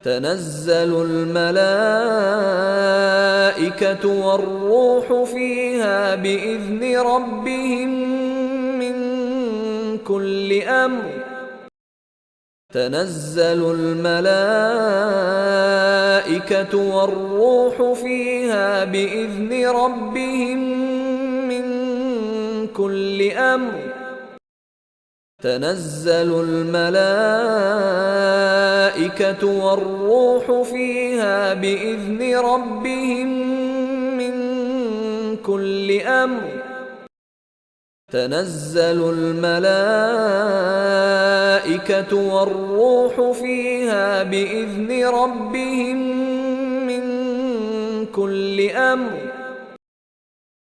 تنزل الملائكة والروح فيها بإذن ربهم من كل أمر تنزل الملائكة والروح فيها بإذن ربهم من كل أمر تنزل الملائكة والروح فيها بإذن ربهم من كل أمر تنزل الملائكة والروح فيها بإذن ربهم من كل أمر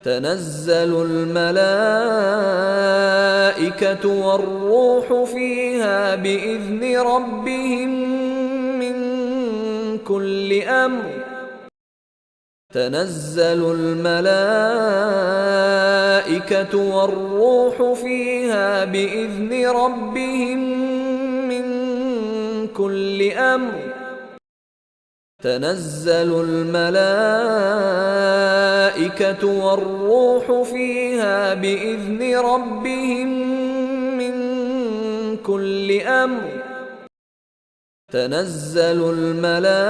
تنزل الملائكة والروح فيها بإذن ربهم من كل أمر تنزل الملائكة والروح فيها بإذن ربهم من كل أمر تنزل الملائكة والروح فيها بإذن ربهم من كل أمر تنزل الملائكة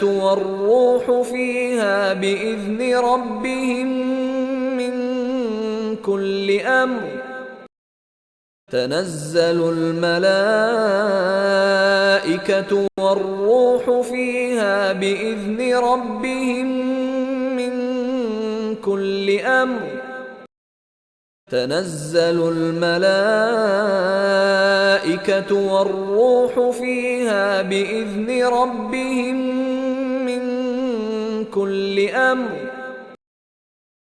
والروح فيها بإذن ربهم من كل أمر تنزل الملائكة والروح فيها بإذن ربهم من كل أمر تنزل الملائكة والروح فيها بإذن ربهم من كل أمر